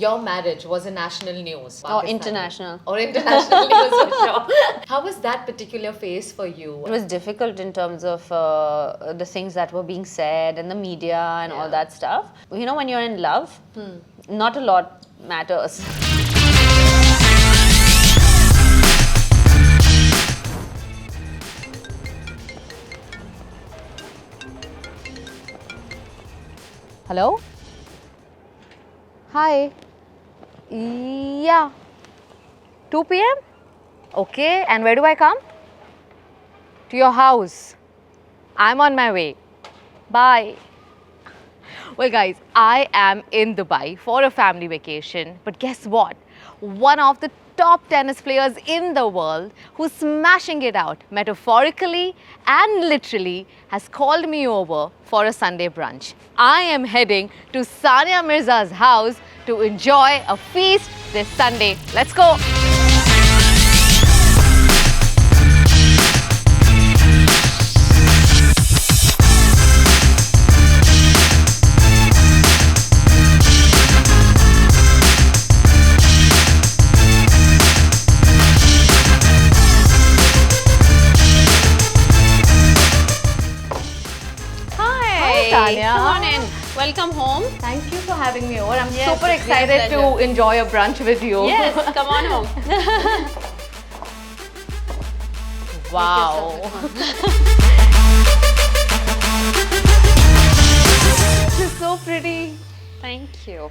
your marriage was a national news. Or Pakistani. international. Or international news for sure. How was that particular phase for you? It was difficult in terms of the things that were being said and the media and all that stuff. You know, when you're in love, not a lot matters. Hello? Hi. Yeah. 2 p.m.? Okay, and where do I come? To your house. I'm on my way. Bye. Well, guys, I am in Dubai for a family vacation. But guess what? One of the top tennis players in the world who's smashing it out metaphorically and literally has called me over for a Sunday brunch. I am heading to Sania Mirza's house to enjoy a feast this Sunday. Let's go. Sania. Come on in. Welcome home. Thank you for having me over. I'm Yes, super it's been a excited to pleasure. enjoy a brunch with you. Yes, come on home. Wow. This is so pretty. Thank you.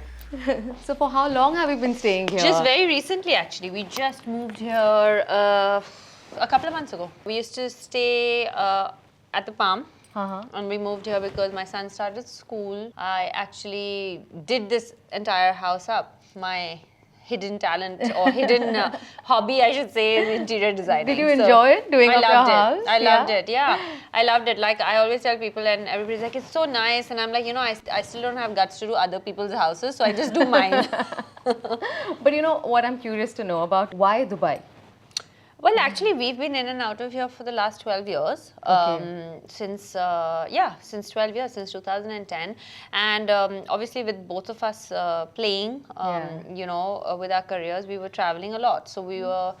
So for how long have you been staying here? Just very recently, actually. We just moved here a couple of months ago. We used to stay at the Palm. And we moved here because my son started school. I actually did this entire house up. My hidden talent or hidden hobby, I should say, is interior designing. Did you enjoy it, doing up your house? I loved it, yeah. I loved it. Like, I always tell people and everybody's like, it's so nice. And I'm like, you know, I still don't have guts to do other people's houses, so I just do mine. But you know what I'm curious to know about? Why Dubai? Well, actually, we've been in and out of here for the last 12 years. Since 12 years, since 2010. And obviously, with both of us playing, you know, with our careers, we were traveling a lot. So we were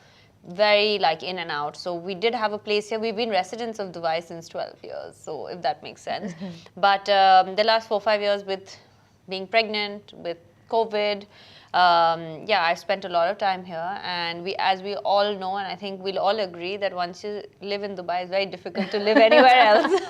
very like in and out. So we did have a place here. We've been residents of Dubai since 12 years. So if that makes sense. But the last 4-5 years with being pregnant, with COVID, I've spent a lot of time here, and as we all know, and I think we'll all agree that once you live in Dubai, it's very difficult to live anywhere else.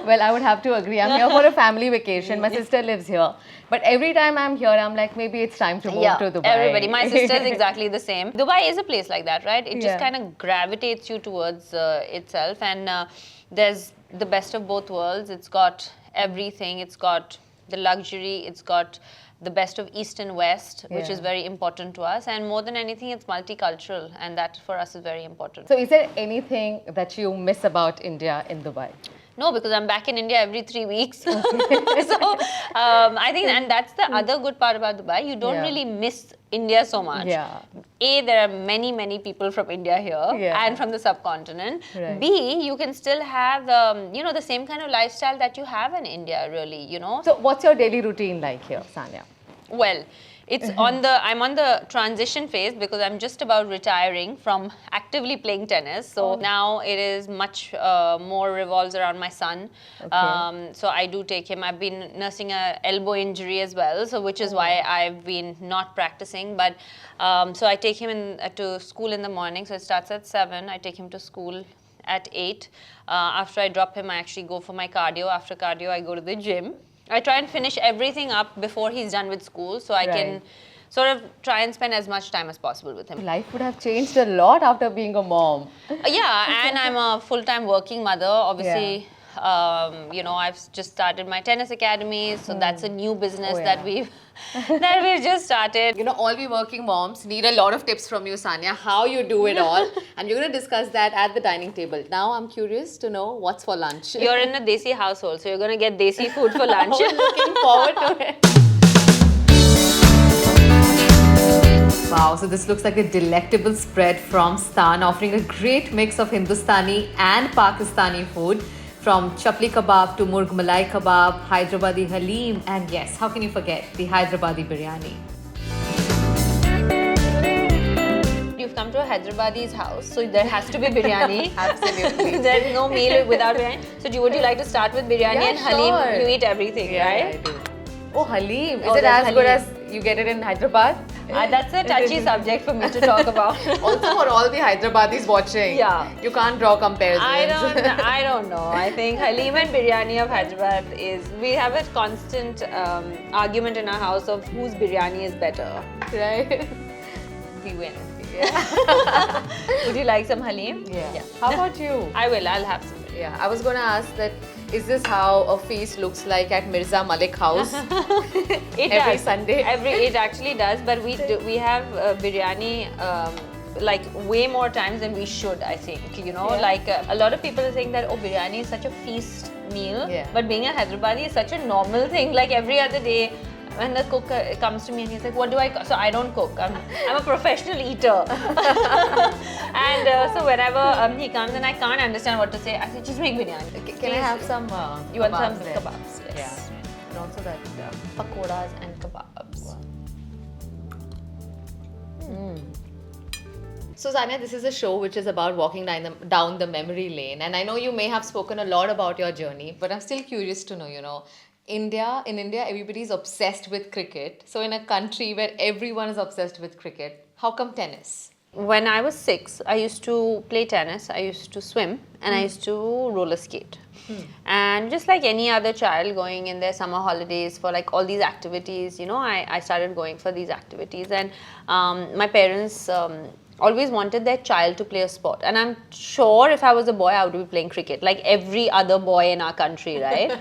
Well, I would have to agree. I'm here for a family vacation. My sister lives here. But every time I'm here, I'm like, maybe it's time to move to Dubai. Everybody. My sister is exactly the same. Dubai is a place like that, right? It just kind of gravitates you towards itself, and there's the best of both worlds. It's got everything. It's got the luxury. It's got the best of East and West, which is very important to us. And more than anything, it's multicultural. And that for us is very important. So is there anything that you miss about India in Dubai? No, because I'm back in India every 3 weeks. So I think, and that's the other good part about Dubai. You don't really miss India so much. A, there are many, many people from India here and from the subcontinent. B, you can still have, you know, the same kind of lifestyle that you have in India, really, you know. So what's your daily routine like here, Sania? Well, it's I'm on the transition phase because I'm just about retiring from actively playing tennis. So now it is much more revolves around my son. So I do take him. I've been nursing an elbow injury as well, so which is why I've been not practicing. But so I take him to school in the morning. So it starts at 7. I take him to school at 8. After I drop him, I actually go for my cardio. After cardio, I go to the gym. I try and finish everything up before he's done with school, so I can sort of try and spend as much time as possible with him. Life would have changed a lot after being a mom. Yeah, and I'm a full-time working mother. Obviously, you know, I've just started my tennis academy, so that's a new business that we've just started. You know, all we working moms need a lot of tips from you, Sania, how you do it all. And we're going to discuss that at the dining table. Now, I'm curious to know what's for lunch. You're in a desi household, so you're going to get desi food for lunch. I'm looking forward to it. Wow, so this looks like a delectable spread from Stan, offering a great mix of Hindustani and Pakistani food. From chapli kebab to murg malai kebab, Hyderabadi halim, and yes, how can you forget the Hyderabadi biryani? to a Hyderabadi's house, so there has to be biryani. Absolutely. There's no meal without biryani. So would you like to start with biryani Yeah, and halim? sure. You eat everything, right? I do. Oh, halim. Is Oh, it there's as good halim. as you get it in Hyderabad? That's a touchy subject for me to talk about. Also for all the Hyderabadis watching. Yeah. You can't draw comparisons. I don't know. I think halim and biryani of Hyderabad we have a constant argument in our house of whose biryani is better. Right? We win. Yeah. Would you like some halim? Yeah. How about you? I'll have some. Yeah, I was going to ask that, is this how a feast looks like at Mirza Malik house? Every Sunday? It actually does, but we have biryani like way more times than we should, I think. You know, like a lot of people are saying that, oh, biryani is such a feast meal, but being a Hyderabadi is such a normal thing. Like every other day, when the cook comes to me and he's like, what do I cook? So I don't cook. I'm a professional eater. And so whenever he comes and I can't understand what to say, I say, just make biryani. Can I have some You want some there? kebabs? Yes. Yeah. And also that Pakoras and kebabs. So Sania, this is a show which is about walking down the memory lane, and I know you may have spoken a lot about your journey, but I'm still curious to know, in India, everybody's obsessed with cricket. So in a country where everyone is obsessed with cricket, how come tennis? When I was 6, I used to play tennis, I used to swim, and I used to roller skate. And just like any other child going in their summer holidays for like all these activities, I started going for these activities. And my parents always wanted their child to play a sport. And I'm sure if I was a boy, I would be playing cricket, like every other boy in our country, right?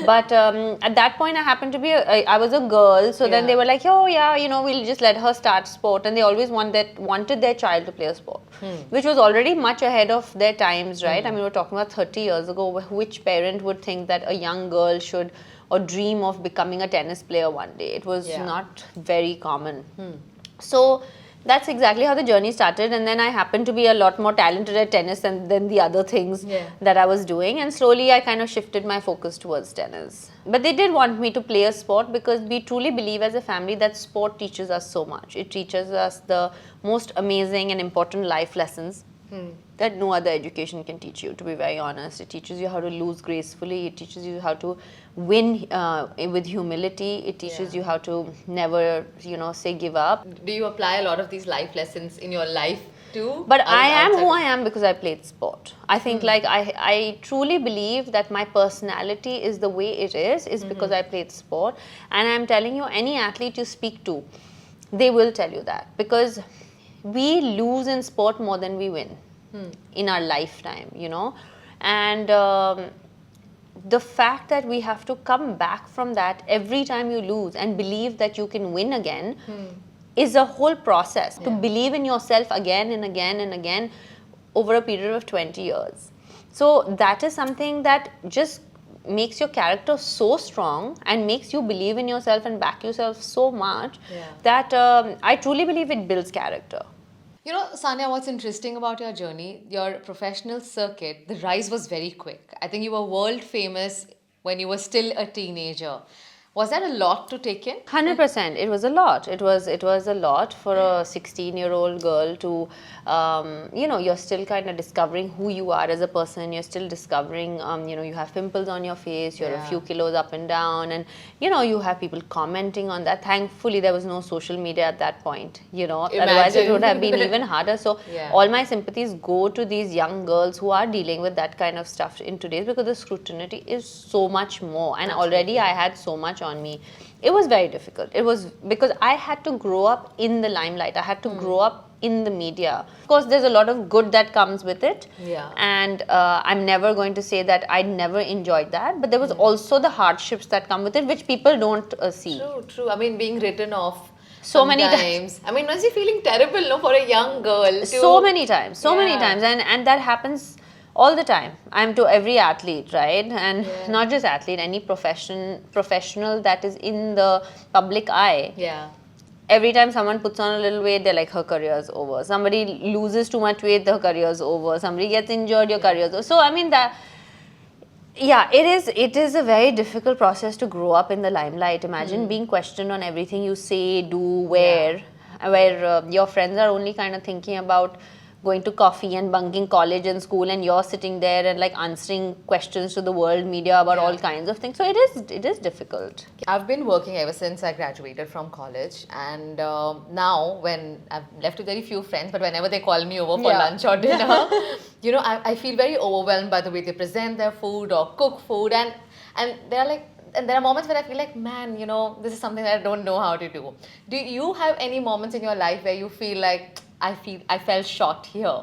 But at that point, I happened to be, I was a girl. So then they were like, oh yeah, we'll just let her start sport. And they always wanted their child to play a sport, which was already much ahead of their times, right? I mean, we're talking about 30 years ago. Which parent would think that a young girl should or dream of becoming a tennis player one day? It was not very common. So that's exactly how the journey started, and then I happened to be a lot more talented at tennis than the other things that I was doing, and slowly I kind of shifted my focus towards tennis. But they did want me to play a sport because we truly believe as a family that sport teaches us so much. It teaches us the most amazing and important life lessons that no other education can teach you, to be very honest. It teaches you how to lose gracefully. It teaches you how to win with humility. It teaches you how to never, say give up. Do you apply a lot of these life lessons in your life too? But I am who I am because I played sport. I think like I truly believe that my personality is the way it is because I played sport. And I'm telling you, any athlete you speak to, they will tell you that, because we lose in sport more than we win in our lifetime, and the fact that we have to come back from that every time you lose and believe that you can win again is a whole process. To believe in yourself again and again and again over a period of 20 years. So that is something that just makes your character so strong and makes you believe in yourself and back yourself so much that I truly believe it builds character. Sania, what's interesting about your journey, your professional circuit, the rise was very quick. I think you were world famous when you were still a teenager. Was that a lot to take in? 100%. It was a lot. It was a lot for a 16-year-old girl to, you're still kind of discovering who you are as a person. You're still discovering, you have pimples on your face. You're a few kilos up and down. And, you have people commenting on that. Thankfully, there was no social media at that point, Otherwise, it would have been even harder. So, all my sympathies go to these young girls who are dealing with that kind of stuff in today's, because the scrutiny is so much more. And already I had so much on me. It was very difficult. It was because I had to grow up in the limelight. I had to grow up in the media. Of course, there's a lot of good that comes with it. And I'm never going to say that I never enjoyed that. But there was also the hardships that come with it, which people don't see. True. I mean, being written off so many times. I mean, was he feeling terrible, for a young girl? So many times. And that happens all the time. I'm to every athlete, right? And not just athlete, any professional that is in the public eye. Every time someone puts on a little weight, they're like, her career's over. Somebody loses too much weight, their career's over. Somebody gets injured, your career's over. So I mean it is a very difficult process to grow up in the limelight. Imagine being questioned on everything you say, do, wear. where your friends are only kind of thinking about going to coffee and bunking college and school, and you're sitting there and like answering questions to the world media about all kinds of things. So it is difficult. I've been working ever since I graduated from college, and now when I've left with very few friends, but whenever they call me over for lunch or dinner, you know, I feel very overwhelmed by the way they present their food or cook food, and they're like, and there are moments where I feel like, man, you know, this is something that I don't know how to do. Do you have any moments in your life where you feel like I fell short here?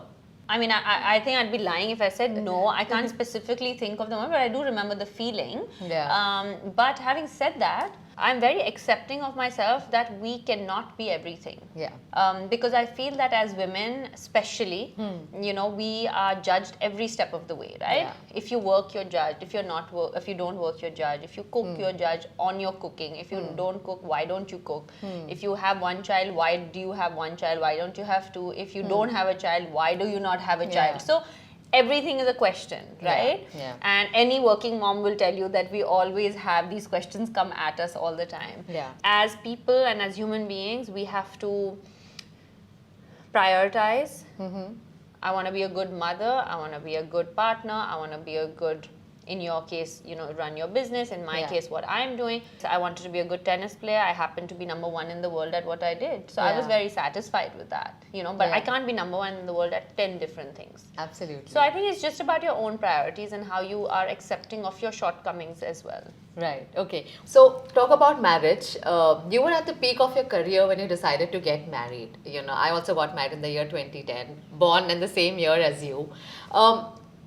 I mean, I think I'd be lying if I said no. I can't specifically think of the moment, but I do remember the feeling. Yeah. But having said that, I'm very accepting of myself that we cannot be everything. Yeah. Because I feel that as women, especially, you know, we are judged every step of the way, right? Yeah. If you work, you're judged. If if you don't work, you're judged. If you cook, you're judged on your cooking. If you don't cook, why don't you cook? If you have one child, why do you have one child? Why don't you have two? If you don't have a child, why do you not have a child? So everything is a question, right? Yeah. And any working mom will tell you that we always have these questions come at us all the time. Yeah. As people and as human beings, we have to prioritize. I want to be a good mother. I want to be a good partner. I want to be a good, in your case, you know, run your business. In my case, what I'm doing. So I wanted to be a good tennis player. I happened to be #1 in the world at what I did. So I was very satisfied with that, you know, but I can't be #1 in the world at 10 different things. Absolutely. So I think it's just about your own priorities and how you are accepting of your shortcomings as well. Right. Okay. So talk about marriage. You were at the peak of your career when you decided to get married. You know, I also got married in the year 2010, born in the same year as you.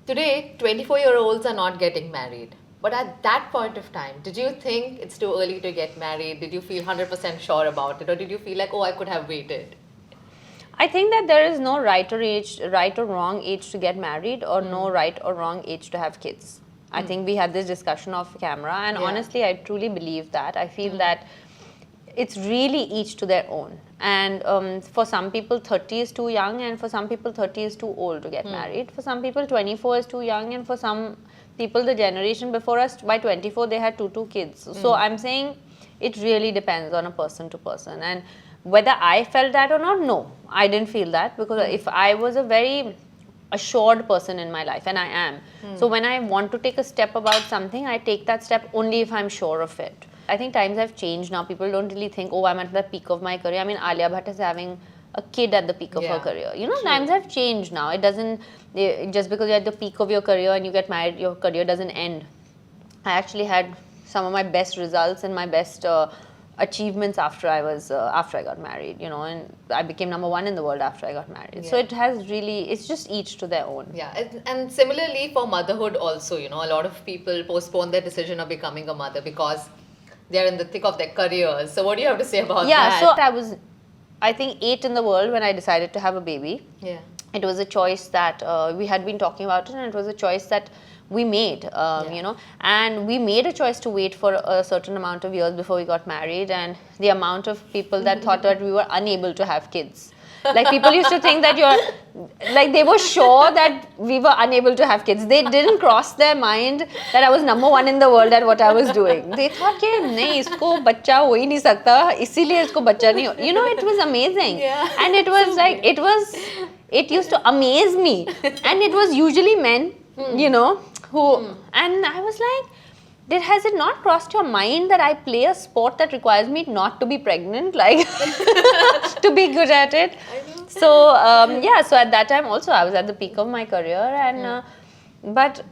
Today, 24-year-olds are not getting married. But at that point of time, did you think it's too early to get married? Did you feel 100% sure about it? Or did you feel like, oh, I could have waited? I think that there is no right or wrong age to get married, or no right or wrong age to have kids. I think we had this discussion off camera, and honestly, I truly believe that. I feel that it's really each to their own. And for some people, 30 is too young, and for some people, 30 is too old to get married. For some people, 24 is too young, and for some people, the generation before us, by 24, they had two kids. So I'm saying it really depends on a person to person. And whether I felt that or not, no, I didn't feel that, because if I was a very assured person in my life, and I am. So when I want to take a step about something, I take that step only if I'm sure of it. I think times have changed now. People don't really think, oh, I'm at the peak of my career. I mean, Alia Bhatt is having a kid at the peak of her career. You know, times have changed now. It doesn't, just because you're at the peak of your career and you get married, your career doesn't end. I actually had some of my best results and my best achievements after I got married, you know, and I became #1 in the world after I got married. So it has really, it's just each to their own. Yeah, and similarly for motherhood also, you know, a lot of people postpone their decision of becoming a mother because they're in the thick of their careers. So what do you have to say about that? Yeah, so I was, I think, 8 in the world when I decided to have a baby. Yeah. It was a choice that we had been talking about it, and it was a choice that we made, you know, and we made a choice to wait for a certain amount of years before we got married, and the amount of people that thought that we were unable to have kids. Like, people used to think that like, they were sure that we were unable to have kids. They didn't cross their mind that I was #1 in the world at what I was doing. They thought, कि नहीं, इसको बच्चा हो ही नहीं सकता, इसीलिए इसको बच्चा नहीं हो. You know, it was amazing. And it was like, it used to amaze me. And it was usually men, you know, who, and I was like, has it not crossed your mind that I play a sport that requires me not to be pregnant, like, to be good at it? So yeah, so at that time also I was at the peak of my career, and but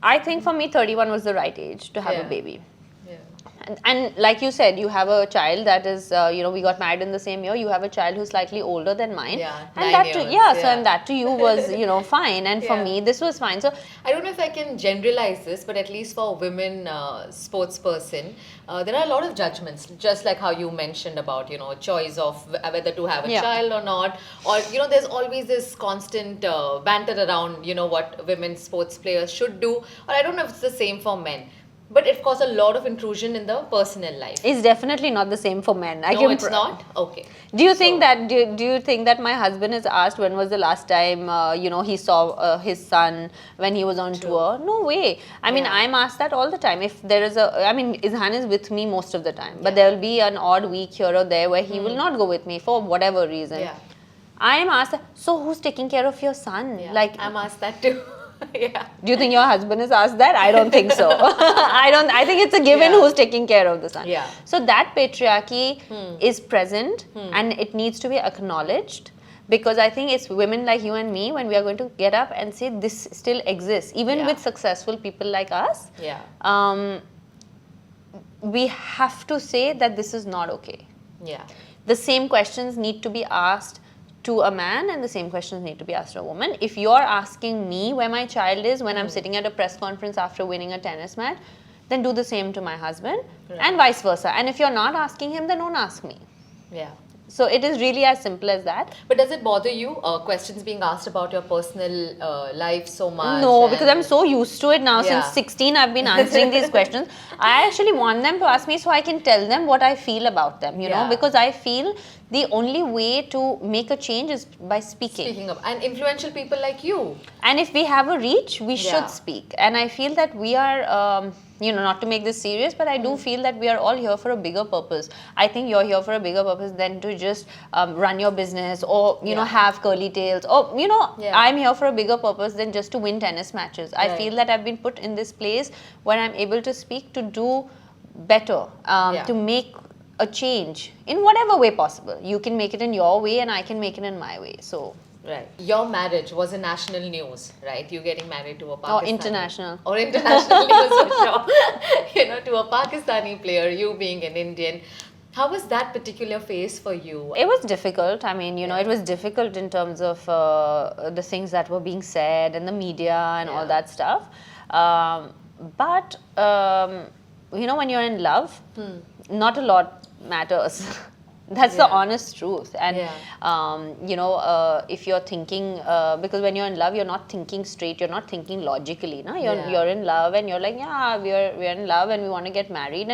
I think for me 31 was the right age to have a baby. And like you said, you have a child that is, you know, we got married in the same year. You have a child who's slightly older than mine. Yeah, and 9 that years. So and that to you was, you know, fine. And for me, this was fine. So I don't know if I can generalize this, but at least for women sports person, there are a lot of judgments, just like how you mentioned about, you know, choice of whether to have a child or not. Or, you know, there's always this constant banter around, you know, what women sports players should do. Or I don't know if it's the same for men. But it caused a lot of intrusion in the personal life. It's definitely not the same for men. No, it's not? Okay. Do you think that do you think that my husband is asked when was the last time he saw his son when he was on tour? No way. I mean, I'm asked that all the time. If there is Izhaan is with me most of the time, but there will be an odd week here or there where he will not go with me for whatever reason. Yeah. I am asked, so who's taking care of your son? Yeah. Like, I'm asked that too. Yeah. do you think your husband is asked that? I don't think so. I think it's a given who's taking care of the son. Yeah. So that patriarchy is present and it needs to be acknowledged, because I think it's women like you and me when we are going to get up and say this still exists, even with successful people like us. Yeah. We have to say that this is not okay. Yeah. The same questions need to be asked to a man and the same questions need to be asked to a woman. If you're asking me where my child is when I'm sitting at a press conference after winning a tennis match, then do the same to my husband and vice versa. And if you're not asking him, then don't ask me. Yeah. So it is really as simple as that. But does it bother you, questions being asked about your personal life so much? No, because I'm so used to it now. Yeah. Since 16, I've been answering these questions. I actually want them to ask me so I can tell them what I feel about them, you know, because I feel the only way to make a change is by speaking. Speaking of, and influential people like you. And if we have a reach, we should speak. And I feel that we are, not to make this serious, but I do feel that we are all here for a bigger purpose. I think you're here for a bigger purpose than to just run your business or, have curly tails. Or, I'm here for a bigger purpose than just to win tennis matches. I feel that I've been put in this place where I'm able to speak to do better, to make a change in whatever way possible. You can make it in your way and I can make it in my way. So... Right. Your marriage was a national news, right? You getting married to a Pakistani. Or international. Or international news for sure. To a Pakistani player, you being an Indian. How was that particular phase for you? It was difficult. I mean, it was difficult in terms of the things that were being said and the media and all that stuff. But, when you're in love, not a lot matters. That's the honest truth. And, if you're thinking, because when you're in love, you're not thinking straight, you're not thinking logically. No? You're in love and you're like, we're in love and we want to get married.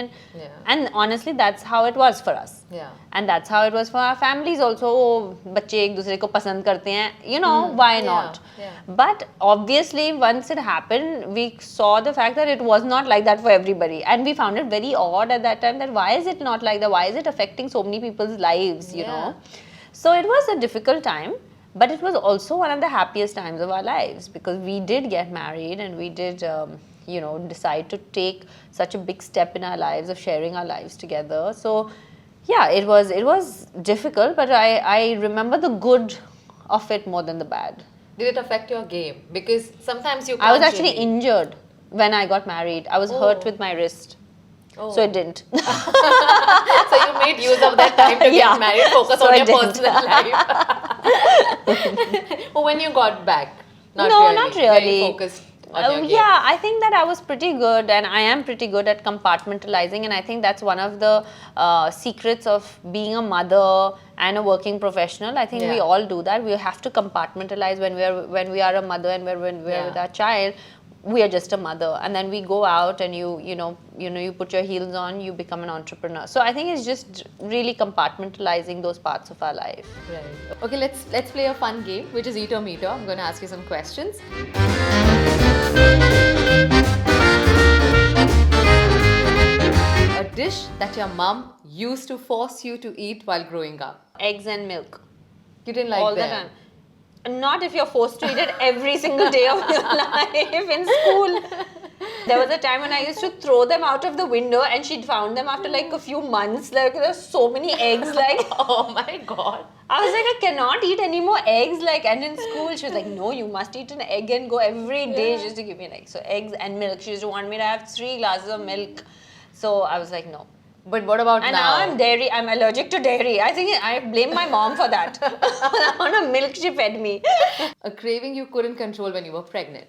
And honestly, that's how it was for us. Yeah. And that's how it was for our families also. Oh, बच्चे एक दूसरे को पसंद करते हैं. Why not? Yeah. But obviously, once it happened, we saw the fact that it was not like that for everybody. And we found it very odd at that time that why is it not like that? Why is it affecting so many people's lives, you know? So it was a difficult time, but it was also one of the happiest times of our lives because we did get married and we did, decide to take such a big step in our lives of sharing our lives together. So, yeah, it was difficult, but I remember the good of it more than the bad. Did it affect your game? Because sometimes you can't I was actually really... injured when I got married. I was hurt with my wrist. So it didn't. So you made use of that time to get married, focus on your personal life. Well, when you got back? Not really. Very focused on your game. Yeah, I think that I was pretty good and I am pretty good at compartmentalizing, and I think that's one of the secrets of being a mother and a working professional. I think we all do that. We have to compartmentalize when we are a mother and when we are with our child. We are just a mother, and then we go out and you put your heels on, you become an entrepreneur. So I think it's just really compartmentalizing those parts of our life. Right. Okay, let's play a fun game, which is Eat or Meet Or. I'm going to ask you some questions. A dish that your mom used to force you to eat while growing up. Eggs and milk. You didn't like all them? the time. Not if you're forced to eat it every single day of your life in school. There was a time when I used to throw them out of the window and she'd found them after like a few months. Like there's so many eggs. Like oh my god. I was like, I cannot eat any more eggs. Like, and in school she was like, no, you must eat an egg and go every day. She used to give me an egg. So eggs and milk. She used to want me to have 3 glasses of milk. So I was like, no. But what about now? And now I'm dairy. I'm allergic to dairy. I think I blame my mom for that. On a milk she fed me. A craving you couldn't control when you were pregnant.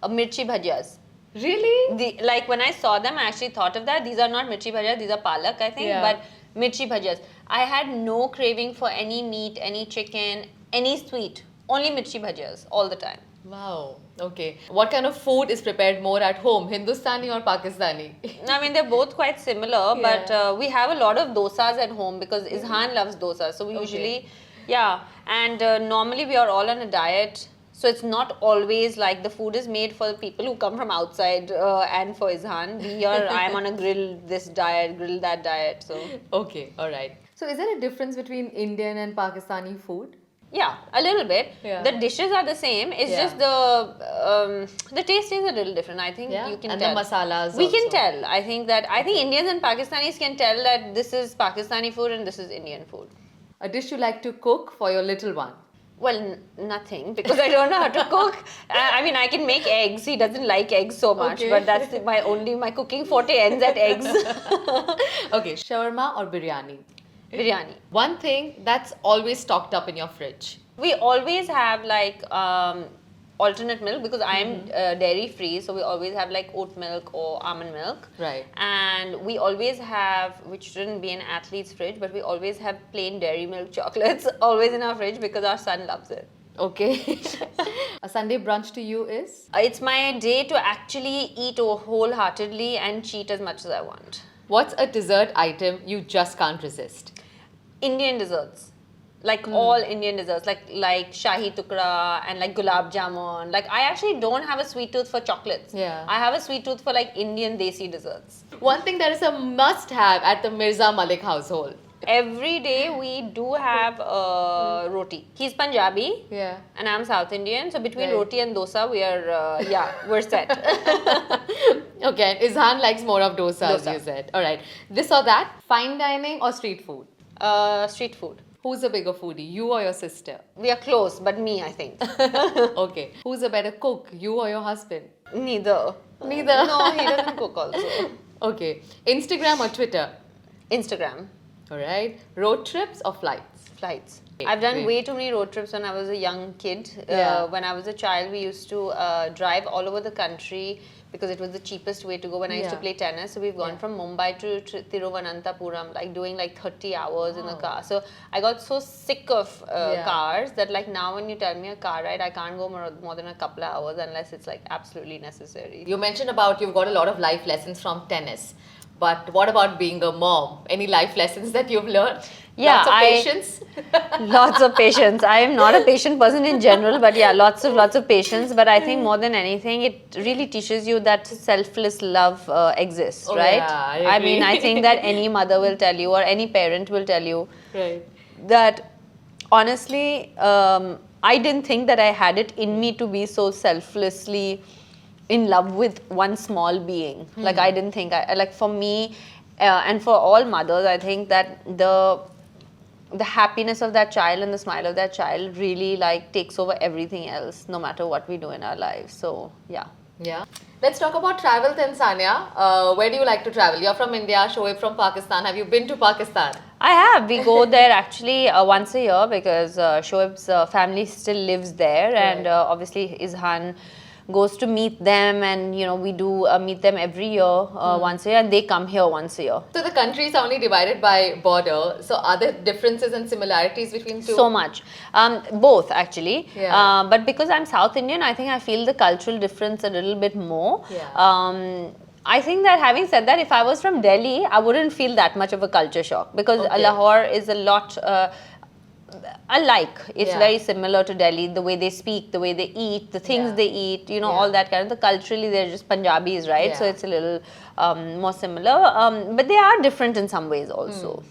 Mirchi bhajiyas. Really? Like when I saw them, I actually thought of that. These are not mirchi bhajiyas. These are palak, I think. Yeah. But mirchi bhajiyas. I had no craving for any meat, any chicken, any sweet. Only mirchi bhajiyas all the time. Wow. Okay. What kind of food is prepared more at home, Hindustani or Pakistani? I mean, they're both quite similar, but Yeah. we have a lot of dosas at home because Izhaan loves dosas. So we usually, yeah, and normally we are all on a diet. So it's not always like the food is made for the people who come from outside and for Izhaan. I am on a grill this diet, grill that diet. So Okay. All right. So is there a difference between Indian and Pakistani food? yeah, a little bit. Yeah. The dishes are the same. It's Yeah. just the taste is a little different. I think Yeah. you can And tell. the masalas We can also. tell. I think Indians and Pakistanis can tell that this is Pakistani food and this is Indian food. A dish you like to cook for your little one? Well, nothing because I don't know how to cook. I mean, I can make eggs. He doesn't like eggs so much, Okay. but that's my cooking forte ends at eggs. Okay. Shawarma or biryani? Biryani. One thing that's always stocked up in your fridge. We always have like alternate milk because I am dairy free, so we always have like oat milk or almond milk. Right. And we always have, which shouldn't be an athlete's fridge, but we always have plain dairy milk chocolates always in our fridge because our son loves it. Okay. A Sunday brunch to you is? It's my day to actually eat wholeheartedly and cheat as much as I want. What's a dessert item you just can't resist? Indian desserts. Like all Indian desserts, like Shahi Tukra and like Gulab Jamun. Like I actually don't have a sweet tooth for chocolates. Yeah. I have a sweet tooth for like Indian desi desserts. One thing that is a must-have at the Mirza Malik household. Every day we do have roti. He's Punjabi. Yeah. And I'm South Indian. So between Right. roti and dosa, we're set. Okay, and Izhaan likes more of dosas, Dosa. you said. All right. This or that, fine dining or street food? Street food. Who's a bigger foodie, you or your sister? We are close, but me, I think. Okay. Who's a better cook, you or your husband? Neither. Neither. No, he doesn't cook also. Okay. Instagram or Twitter? Instagram. All right. Road trips or flights? Flights. Okay, I've done great. way too many road trips when I was a young kid. Yeah. When I was a child, we used to drive all over the country because it was the cheapest way to go when I used to Yeah. play tennis. So we've gone Yeah. from Mumbai to Thiruvananthapuram, like doing like 30 hours in the Wow. car. So I got so sick of Yeah. cars that like now when you tell me a car ride, I can't go more than a couple of hours unless it's like absolutely necessary. You mentioned about you've got a lot of life lessons from tennis. But what about being a mom? Any life lessons that you've learned? Yeah, Lots of patience? Lots of patience. I am not a patient person in general, but yeah, lots of patience. But I think more than anything, it really teaches you that selfless love exists, Oh, right? yeah, I mean, agree. I think that any mother will tell you, or any parent will tell you, Right. that honestly, I didn't think that I had it in me to be so selflessly in love with one small being. Like I didn't think, like for me, and for all mothers, I think that the happiness of that child and the smile of that child really like takes over everything else, no matter what we do in our lives. So yeah. Yeah. Let's talk about travel then, Sania. Where do you like to travel? You're from India, Shoaib from Pakistan. Have you been to Pakistan? I have. We go there actually once a year because Shoaib's family still lives there, and obviously Izhaan goes to meet them, and you know we do meet them every year once a year, and they come here once a year. So the countries are only divided by border. So are there differences and similarities between two? So much. Both actually. Yeah. But because I'm South Indian, I think I feel the cultural difference a little bit more. Yeah. I think that having said that, if I was from Delhi, I wouldn't feel that much of a culture shock because Okay. Lahore is a lot alike. It's Yeah. very similar to Delhi, the way they speak, the way they eat, the things Yeah. they eat, you know, Yeah. all that kind of. Culturally, they're just Punjabis, right? So Yeah. it's a little more similar. But they are different in some ways also.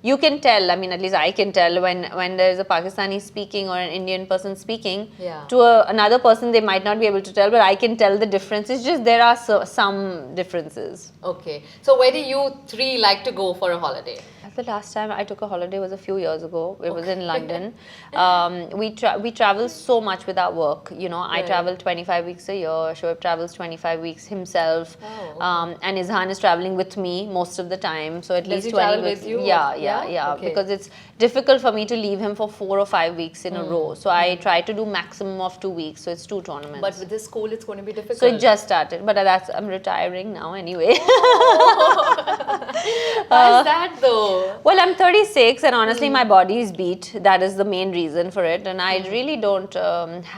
You can tell, I mean, at least I can tell when there's a Pakistani speaking or an Indian person speaking Yeah. to another person, they might not be able to tell, but I can tell the difference. It's just there are some differences. Okay. So where do you three like to go for a holiday? The last time I took a holiday was a few years ago. It was in London. We travel so much with our work. You know, I Right. travel 25 weeks a year. Shoaib travels 25 weeks himself. Oh, okay. And Izhaan is traveling with me most of the time. So at Does least he 20 travel weeks. with you? Yeah. Okay. Because it's difficult for me to leave him for 4 or 5 weeks in a row. So I try to do maximum of 2 weeks. So it's 2 tournaments. But with this school, it's going to be difficult. So it just started, but I'm retiring now anyway. Why is that though? Well, I'm 36 and honestly my body is beat. That is the main reason for it. And I really don't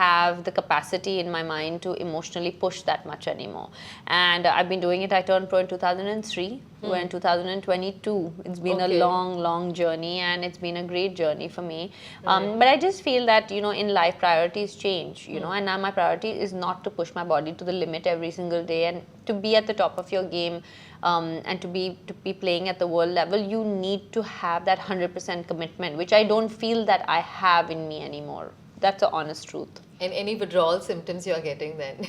have the capacity in my mind to emotionally push that much anymore. And I've been doing it. I turned pro in 2003. We're in 2022. It's been a long journey, and it's been a great journey for me. But I just feel that, you know, in life priorities change, you know, and now my priority is not to push my body to the limit every single day, and to be at the top of your game. And to be playing at the world level, you need to have that 100% commitment, which I don't feel that I have in me anymore. That's the honest truth. And any withdrawal symptoms you are getting then?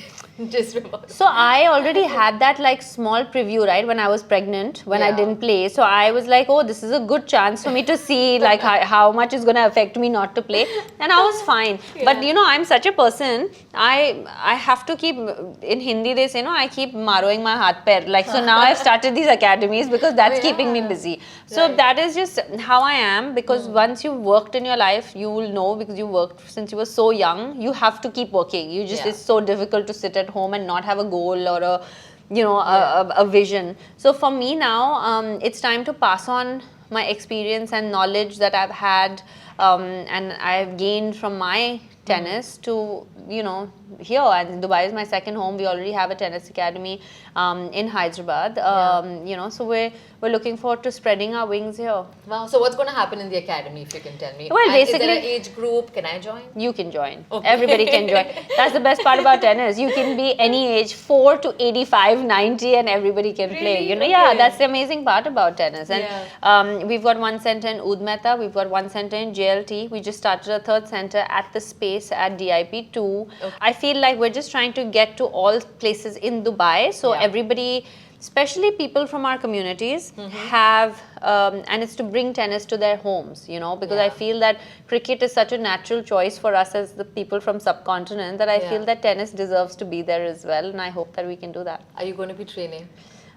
Just remember. So I already had that like small preview, right, when I was pregnant, when I didn't play. So I was like, oh, this is a good chance for me to see like how much is going to affect me not to play. And I was fine. But you know, I'm such a person, I have to keep, in Hindi they say, no, I keep marrowing my haath pair. Like, so now I've started these academies because that's keeping me busy. So that is just how I am, because once you've worked in your life, you will know, because you worked since you were so young, you have to keep working. You just, it's so difficult to sit at home and not have a goal or a, you know, a vision. So for me now, it's time to pass on my experience and knowledge that I've had and I've gained from my tennis to, you know, here. And Dubai is my second home. We already have a tennis academy in Hyderabad. You know, so we're looking forward to spreading our wings here. Wow. So what's going to happen in the academy, if you can tell me? Well, and basically, is there an age group? Can I join? You can join. Everybody can join. That's the best part about tennis. You can be any age, 4 to 85, 90, and everybody can play. You know, yeah, that's the amazing part about tennis. And we've got one center in Oud Mehta. We've got one center in JLT. We just started a third center at the space at DIP2. I feel like we're just trying to get to all places in Dubai. So everybody, especially people from our communities, have, and it's to bring tennis to their homes, you know, because I feel that cricket is such a natural choice for us as the people from subcontinent, that I feel that tennis deserves to be there as well, and I hope that we can do that. Are you going to be training?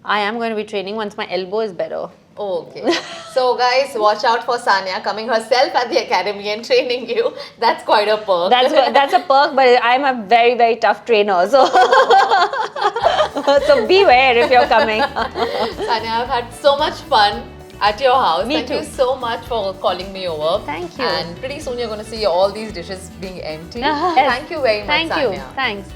I am going to be training once my elbow is better. Oh, okay. So guys, watch out for Sania coming herself at the academy and training you. That's quite a perk. That's a perk, but I'm a very, very tough trainer. So, so beware if you're coming. Sania, I've had so much fun at your house. Thank you so much for calling me over. Thank you. And pretty soon you're going to see all these dishes being empty. Thank you very much, Sania. Thanks.